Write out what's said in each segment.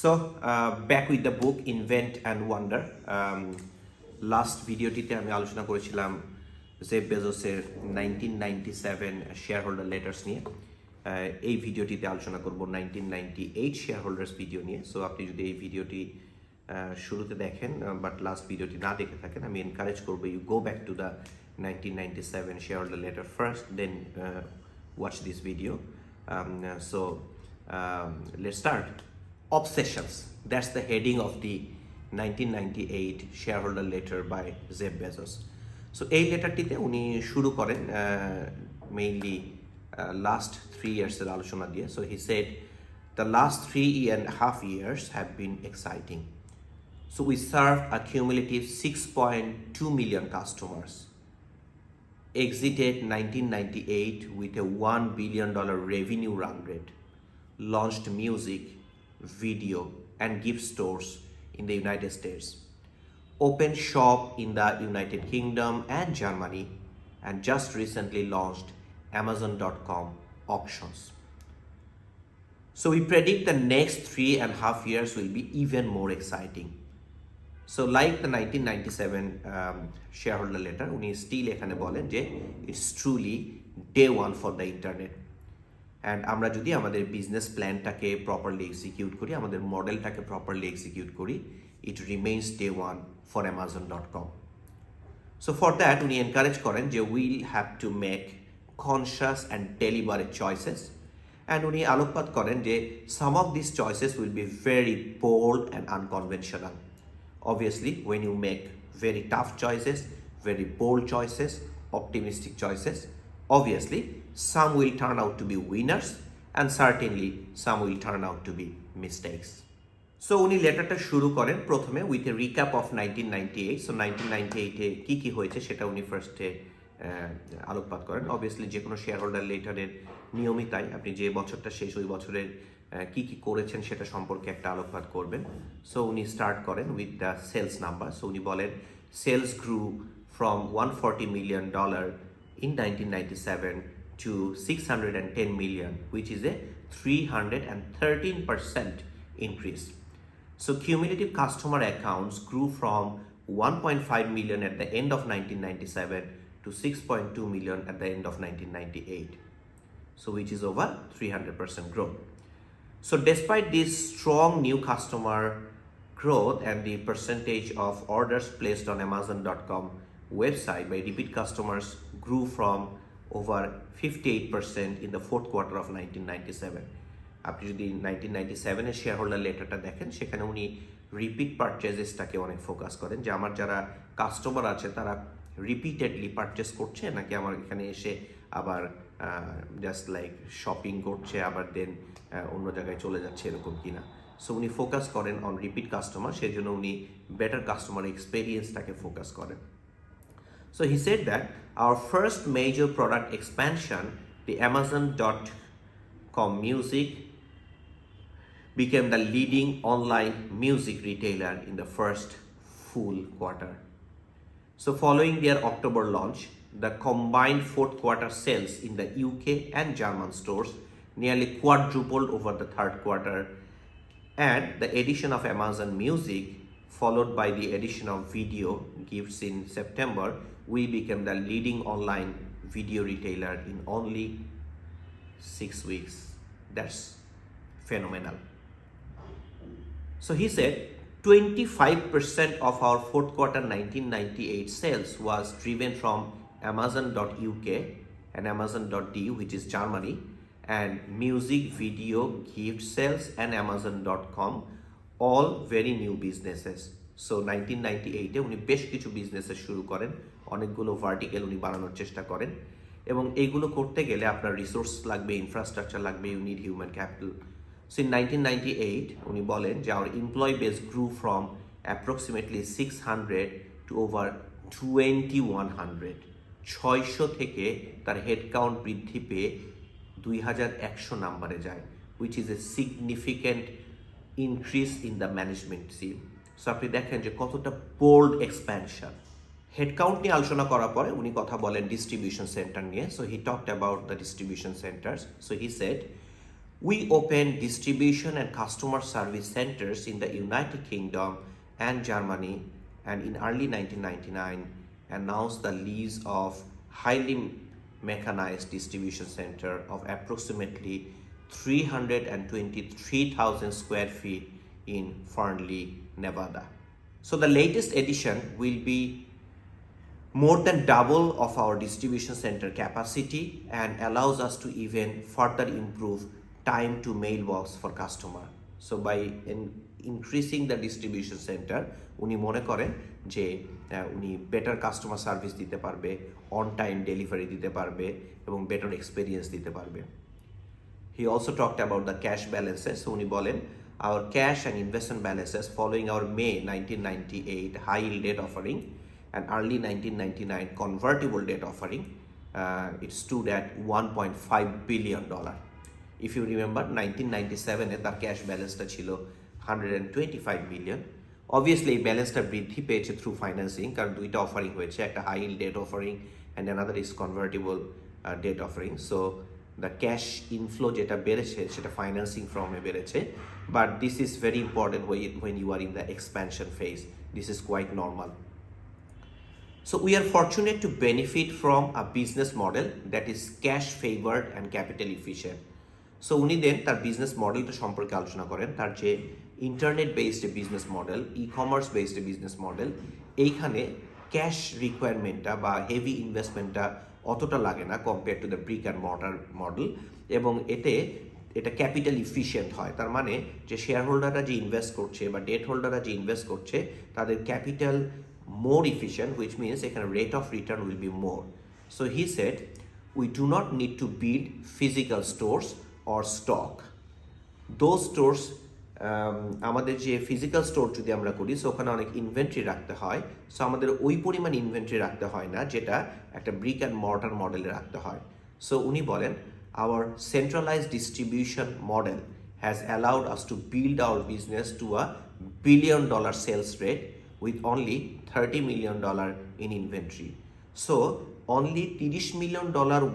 Back with the book Invent and Wonder. Last ভিডিওটিতে আমি আলোচনা করেছিলাম জেফ বেজোসের 1997 শেয়ার হোল্ডার লেটার্স নিয়ে। এই ভিডিওটিতে আলোচনা করব 1998 শেয়ার হোল্ডার্স ভিডিও নিয়ে। সো আপনি যদি এই ভিডিওটি শুরুতে দেখেন বাট লাস্ট ভিডিওটি না দেখে থাকেন, আমি এনকারেজ করবো you go back to the 1997 shareholder letter first, then watch this video. Let's start. Obsessions. That's the heading of the 1998 shareholder letter by Jeff Bezos. So এই লেটারটিতে উনি শুরু করেন মেইনলি last 3 years এর আলোচনা দিয়ে। So he said the last 3.5 years have been exciting. So we serve a cumulative 6.2 million customers. Exited 1998 with a $1 billion revenue run rate. Launched music, video and gift stores in the United States, opened shop in the United Kingdom and Germany, and just recently launched Amazon.com auctions. So we predict the next 3.5 years will be even more exciting. So like the 1997 shareholder letter, উনি still এখানে বলেন যে it's truly day one for the internet. And আমরা যদি আমাদের business প্ল্যানটাকে properly execute করি, আমাদের মডেলটাকে properly execute করি, it remains day one for Amazon.com. So for that উনি এনকারেজ করেন যে will have to make conscious and deliberate choices, and উনি আলোকপাত করেন যে some of this choices will be very bold and unconventional. Obviously, when you make very tough choices, very bold choices, optimistic choices, obviously some will turn out to be winners and certainly some will turn out to be mistakes. So উনি লেটারটা শুরু করেন প্রথমে with a recap of 1998. So 1998-এ কী হয়েছে সেটা উনি ফার্স্টে আলোকপাত করেন। অবভিয়াসলি যে কোনো শেয়ার হোল্ডার লেটারের নিয়মই তাই, আপনি যে বছরটা শেষ ওই বছরের কী করেছেন সেটা সম্পর্কে একটা আলোকপাত করবেন। সো উনি স্টার্ট করেন with the sales number. So উনি বলেন sales grew from $140 million in 1997 to 610 million, which is a 313% increase. So cumulative customer accounts grew from 1.5 million at the end of 1997 to 6.2 million at the end of 1998. So which is over 300% growth. So despite this strong new customer growth and the percentage of orders placed on Amazon.com website by repeat customers grew from over 58% in the fourth quarter of 1997. আপনি যদি 1997-এর share holder লেটারটা দেখেন, সেখানে উনি repeat পারচেজেসটাকে অনেক focus করেন যে আমার যারা কাস্টমার আছে তারা রিপিটেডলি পারচেস করছে নাকি আমার এখানে এসে আবার জাস্ট লাইক শপিং করছে আবার দেন অন্য জায়গায় চলে যাচ্ছে এরকম কিনা। সো উনি ফোকাস করেন অন রিপিট কাস্টমার, সেই জন্য উনি বেটার কাস্টমার এক্সপেরিয়েন্সটাকে ফোকাস করেন। So he said that our first major product expansion, the Amazon.com music, became the leading online music retailer in the first full quarter. So following their October launch, the combined fourth quarter sales in the UK and German stores nearly quadrupled over the third quarter, and the addition of Amazon Music, followed by the addition of video gifts in September, we became the leading online video retailer in only 6 weeks. That's phenomenal. So he said 25% of our fourth quarter 1998 sales was driven from Amazon.uk and Amazon.de, which is Germany, and music, video, gift sales and Amazon.com, all very new businesses. So 1998-এ উনি বেশ কিছু businesses শুরু করেন, অনেকগুলো vertical উনি বানানোর চেষ্টা করেন, এবং এইগুলো করতে গেলে আপনার রিসোর্স লাগবে, ইনফ্রাস্ট্রাকচার লাগবে, you need human capital. So in 1998 উনি বলেন যে our employee base grew from approximately 600 to over 2100। 600 থেকে তার হেডকাউন্ট বৃদ্ধি পেয়ে 2100 নাম্বারে যায়, which is a significant increase in the management team. So আপনি দেখেন যে কতটা বোল্ড এক্সপ্যানশন। হেডকাউন্ট নিয়ে আলোচনা করার পরে উনি কথা বলেন ডিস্ট্রিবিউশন সেন্টার নিয়ে। So he talked about the distribution centres. So he said We opened distribution and customer service centers in the United Kingdom and Germany, and in early 1999 announced the lease of highly mechanized distribution center of approximately 323,000 square feet in Fernley, Nevada. So the latest edition will be more than double of our distribution center capacity and allows us to even further improve time to mailbox for customer. So by increasing the distribution center, উনি মনে করেন যে উনি better customer service দিতে পারবে, on time delivery দিতে পারবে এবং বেটার এক্সপিরিয়েন্স দিতে পারবে। He also talked about the cash balances. So উনি বলেন, our cash and investment balances following our May 1998 high yield debt offering and early 1999 convertible debt offering, it stood at $1.5 billion. If you remember, 1997 তার cash ব্যালেন্সটা ছিল 125 million. Obviously এই ব্যালেন্সটা বৃদ্ধি পেয়েছে through financing, কারণ দুইটা অফারিং হয়েছে, একটা high yield debt offering and another is convertible debt offering. So the cash inflow যেটা বেড়েছে সেটা ফাইন্যান্সিং ফর্মে বেড়েছে, but this is very important when you are in the expansion phase. This is quite normal. So we are fortunate to benefit from a business model that is cash favored and capital efficient. So উনি দেন তার business মডেলটা সম্পর্কে আলোচনা করেন, তার যে internet based business model, e commerce based business model, এইখানে cash রিকোয়ারমেন্টটা বা হেভি ইনভেস্টমেন্টটা অতটা লাগে না compare to the brick and mortar model, এবং এটা ক্যাপিটাল ইফিশিয়েন্ট হয়। তার মানে যে শেয়ার হোল্ডাররা যে ইনভেস্ট করছে বা ডেট হোল্ডাররা যে ইনভেস্ট করছে তাদের capital more efficient, which means এখানে rate of return will be more. So he said, we do not need to build physical stores or stock. Those stores, আমাদের যে ফিজিক্যাল স্টোর যদি আমরা করি, সো ওখানে অনেক ইনভেন্টরি রাখতে হয়, সো আমাদের ওই পরিমাণ ইনভেন্টরি রাখতে হয় না যেটা একটা ব্রিক অ্যান্ড মর্টার মডেলে রাখতে হয়। সো উনি বলেন, our centralized distribution model has allowed us to build our business to a $1 billion sales rate with only $30 million in inventory. So only $30 million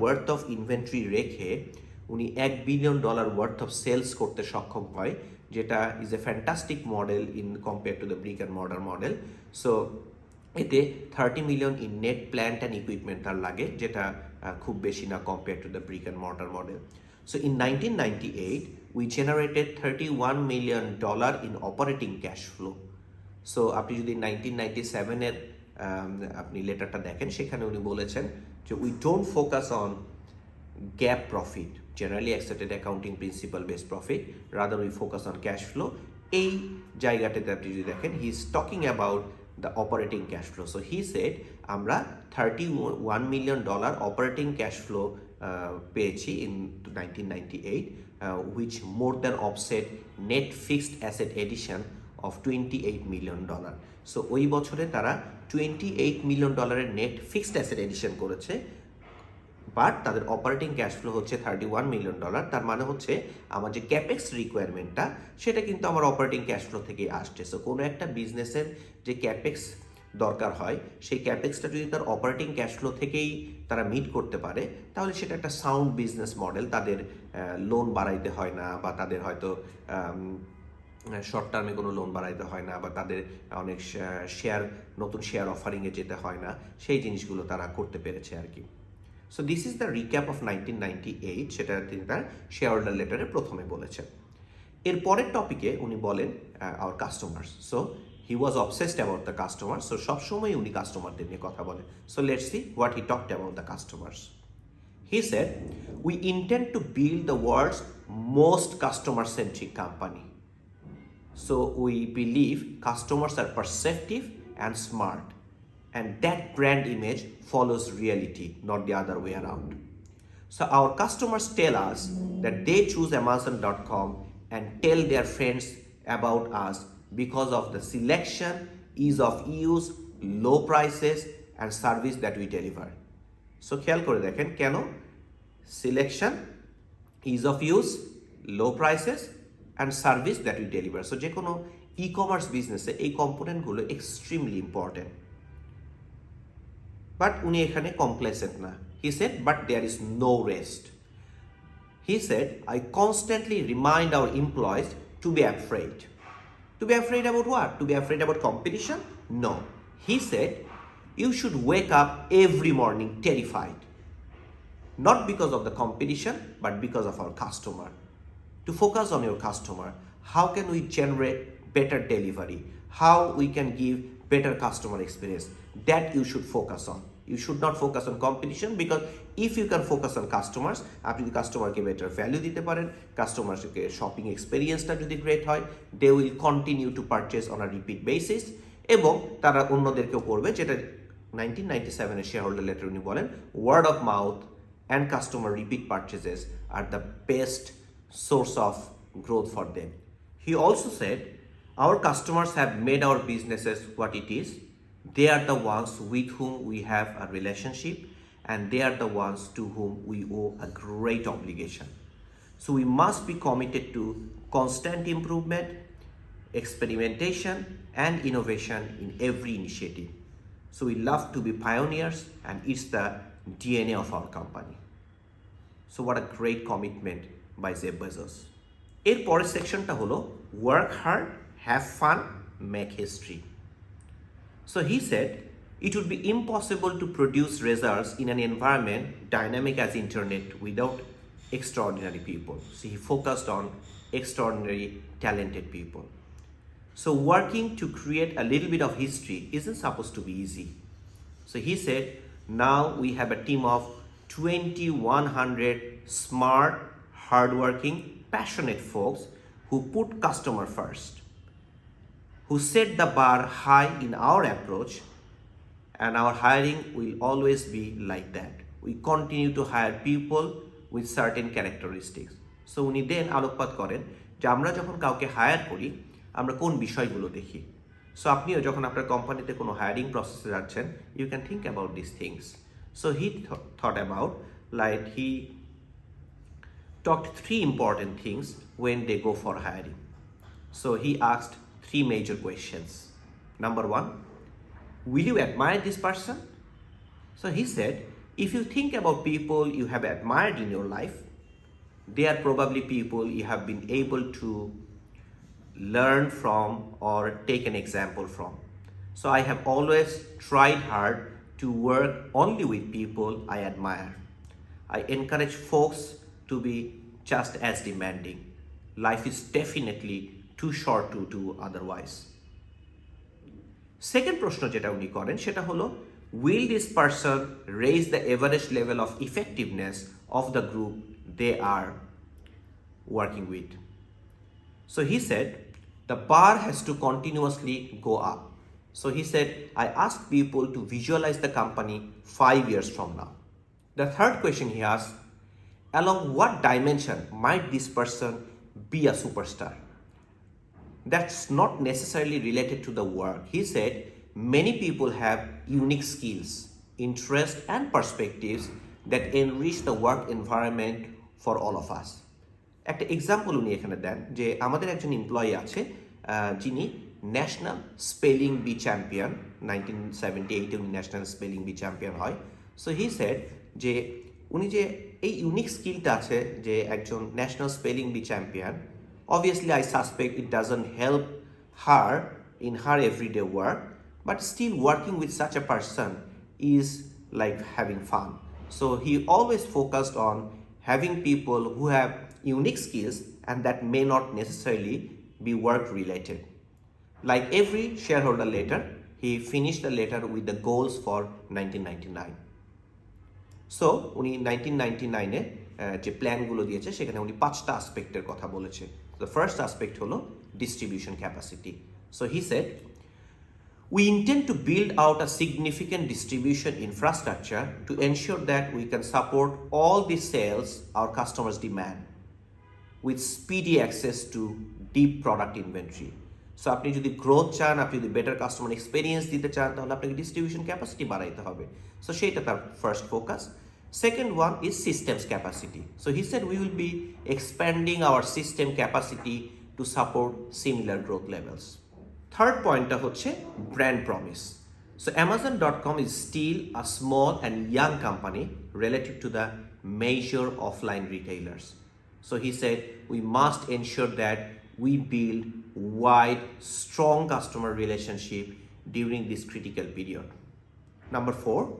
worth of inventory রেখে উনি $1 billion worth of sales করতে সক্ষম হয়, যেটা is a fantastic model in compared to the brick and mortar model. So এতে 30 million in net plant and equipment তার লাগে, যেটা খুব বেশি না compared to the brick and mortar model. So in 1998 we generated $31 million in operating cash flow. So আপনি যদি 1997-এর আপনি লেটারটা দেখেন, সেখানে উনি বলেছেন যে we don't focus on gap profit, generally accepted accounting principal based profit, rather we focus on cash flow. এই জায়গাটাতে আপনি যদি দেখেন, he is talking about the operating cash flow. So he shed আমরা $31 million অপারেটিং ক্যাশ ফ্লো পেয়েছি in 1998, which more than offset net fixed asset addition of $28 million. So ওই বছরে তারা $28 million net fixed asset addition করেছে, but তাদের operating cash flow হচ্ছে $31 million। তার মানে হচ্ছে আমার যে ক্যাপেক্স রিকোয়ারমেন্টটা সেটা কিন্তু আমার অপারেটিং ক্যাশ ফ্লো থেকেই আসছে। সো কোনো একটা বিজনেসের যে ক্যাপেক্স দরকার হয়, সেই ক্যাপেক্সটা যদি তার অপারেটিং ক্যাশ ফ্লো থেকেই তারা মিট করতে পারে, তাহলে সেটা একটা সাউন্ড বিজনেস মডেল। তাদের লোন বাড়াইতে হয় না, বা তাদের হয়তো শর্ট টার্মে কোনো লোন বাড়াইতে হয় না, বা তাদের অনেক নতুন শেয়ার অফারিংয়ে যেতে হয় না, সেই জিনিসগুলো তারা করতে পেরেছে আর কি। So this is the recap of 1998, সেটা তিনি তার শেয়ার হোল্ডার লেটারে প্রথমে বলেছেন। এর পরের টপিকে উনি বলেন our customers. So he was obsessed about the customer. So সবসময় উনি কাস্টমারদের নিয়ে কথা বলেন। So let's see what he talked about the customers. He said, we intend to build the world's most customer-centric company. So we believe customers are perceptive and smart, and that brand image follows reality, not the other way around. So our customers tell us that they choose Amazon.com and tell their friends about us because of the selection, ease of use, low prices, and service that we deliver. So খেয়াল করে দেখেন কেন? Selection, is of use, low prices and service that we deliver. So যে কোনো e commerce বিজনেসে এই কম্পোনেন্টগুলো extremely important. But উনি এখানে কমপ্লেসেন্ট না। He said, but there is no rest. He said, I constantly remind our employees to be afraid. To be afraid about what? To be afraid about competition? No. He said, you should wake up every morning terrified. Not because of the competition, but because of our customer. To focus on your customer, how can we generate better delivery? How we can give better customer experience? That you should focus on. You should not focus on competition, because if you can focus on customers, আপনি যদি কাস্টমারকে better value দিতে পারেন, কাস্টমারকে shopping এক্সপিরিয়েন্সটা যদি great হয়, they will continue to purchase on a repeat basis, এবং তারা অন্যদেরকেও করবে, যেটা 1997 শেয়ার হোল্ডার লেটার উনি বলেন, word of mouth and customer repeat purchases are the best source of growth for them. He also said, our customers have made our businesses what it is. They are the ones with whom we have a relationship, and they are the ones to whom we owe a great obligation. So we must be committed to constant improvement, experimentation, and innovation in every initiative. So we love to be pioneers, and it's the DNA of our company. So what a great commitment by Jeff Bezos. এর পরের সেকশনটা হলো work hard, have fun, make history. So he said, it would be impossible to produce results in an environment dynamic as internet without extraordinary people. So he focused on extraordinary talented people. So working to create a little bit of history isn't supposed to be easy. So he said, now we have a team of 2,100 smart, hardworking, passionate folks who put customer first, who set the bar high in our approach, and our hiring will always be like that. We continue to hire people with certain characteristics. So উনি দেন আলোকপাত করেন যে আমরা যখন কাউকে higher করি, আমরা কোন বিষয়গুলো দেখি। সো আপনিও যখন আপনার কোম্পানিতে কোনো হায়ারিং প্রসেসে যাচ্ছেন, you can think about these things. So he thought about, like he talked 3 important things when they go for hiring. So he asked 3 major questions. Number 1, will you admire this person? So he said, if you think about people you have admired in your life, they are probably people you have been able to learn from or take an example from. So I have always tried hard to work only with people I admire. I encourage folks to be just as demanding. Life is definitely too short to do otherwise. Second প্রশ্ন যেটা উনি করেন সেটা হলো, will this person raise the average level of effectiveness of the group they are working with? So he said, the bar has to continuously go up. So he said, I ask people to visualize the company 5 years from now. The third question he asked, along what dimension might this person be a superstar? That's not necessarily related to the work. He said, many people have unique skills, interests, and perspectives that enrich the work environment for all of us. একটা example উনি এখানে দেন যে আমাদের একজন employee আছে যিনি national spelling bee champion, 1978 উনি national spelling bee champion হয়। সো হি সেড যে উনি যে এই ইউনিক স্কিলটা আছে যে একজন national spelling bee champion, obviously I suspect it doesn't help her in her everyday work, but still working with such a person is like having fun. So he always focused on having people who have unique skills and that may not necessarily be work related. Like every shareholder letter, he finished the letter with the goals for 1999. So উনি 1999-এ যে প্ল্যানগুলো দিয়েছে সেখানে উনি 5টা অ্যাসপেক্টের কথা বলেছে। The first aspect হলো distribution capacity. So he said, we intend to build out a significant distribution infrastructure to ensure that we can support all the sales our customers demand with speedy access to deep product inventory. So আপনি যদি growth চান, আপনি যদি better customer experience দিতে চান, তাহলে আপনাকে distribution capacity বাড়াইতে হবে। সো সেইটা তার first focus. Second one is systems capacity. So he said we will be expanding our system capacity to support similar growth levels. Third point হচ্ছে brand promise. So Amazon.com is still a small and young company relative to the major offline retailers. So he said we must ensure that we build wide, strong customer relationship during this critical period. Number 4,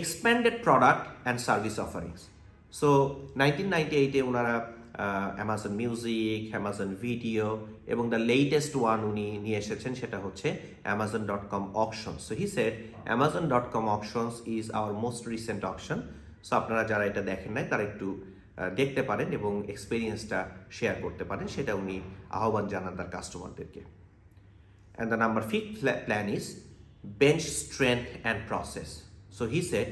expanded product and service offerings. So 1998 এ ওনারা Amazon music, Amazon video এবং the latest one উনি নিয়ে এসেছেন সেটা হচ্ছে amazon.com auctions. So he said amazon.com auctions is our most recent auction. So আপনারা যারা এটা দেখেন নাই তারা একটু দেখতে পারেন এবং এক্সপিরিয়েন্সটা শেয়ার করতে পারেন, সেটা উনি আহ্বান জানান তার কাস্টমারদেরকে। And the number 5th plan is bench strength and process. So he said,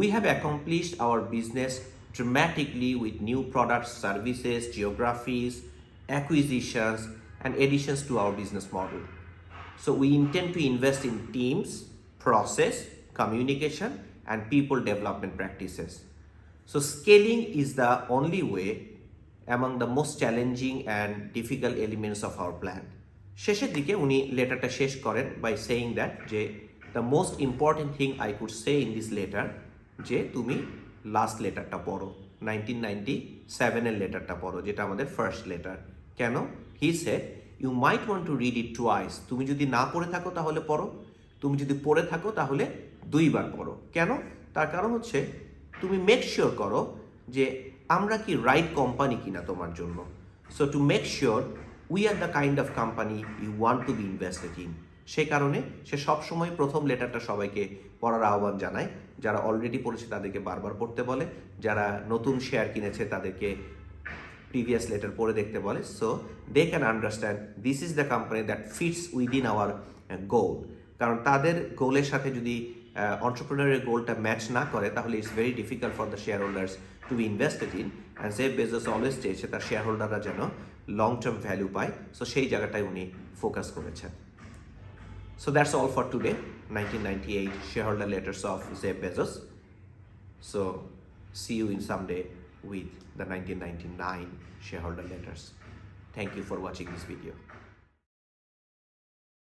we have accomplished our business dramatically with new products, services, geographies, acquisitions, and additions to our business model. So we intend to invest in teams, process, communication, and people development practices. So scaling is the only way among the most challenging and difficult elements of our plan. শেষের দিকে উনি লেটারটা শেষ করেন by saying that যে the most important thing I could say in this letter, যে তুমি last লেটারটা পড়ো, 1997 লেটারটা পড়ো, যেটা আমাদের ফার্স্ট লেটার। কেন? He said you might want to read it twice. তুমি যদি না পড়ে থাকো তাহলে পড়ো, তুমি যদি পড়ে থাকো তাহলে 2 বার পড়ো। কেন? তার কারণ হচ্ছে তুমি মেক শিওর করো যে আমরা কি রাইট কোম্পানি কিনা তোমার জন্য। So to make sure we are the kind of company you want to be invested in. সেই কারণে সে সবসময় প্রথম লেটারটা সবাইকে পড়ার আহ্বান জানায়। যারা অলরেডি পড়েছে তাদেরকে বারবার পড়তে বলে, যারা নতুন শেয়ার কিনেছে তাদেরকে প্রিভিয়াস লেটার পড়ে দেখতে বলে, so they can understand this is the company that fits within our goal. কারণ তাদের গোলের সাথে যদি entrepreneurial গোলটা ম্যাচ না করে তাহলে it's very difficult for the shareholders to be invested in. And Jeff Bezos always চেয়েছে তার শেয়ার হোল্ডাররা যেন লং টার্ম ভ্যালু পায়, সো সেই জায়গাটায় উনি ফোকাস করেছেন। So that's all for today, 1998 shareholder letters of Jeff Bezos. So see you in someday with the 1999 shareholder letters. Thank you for watching this video.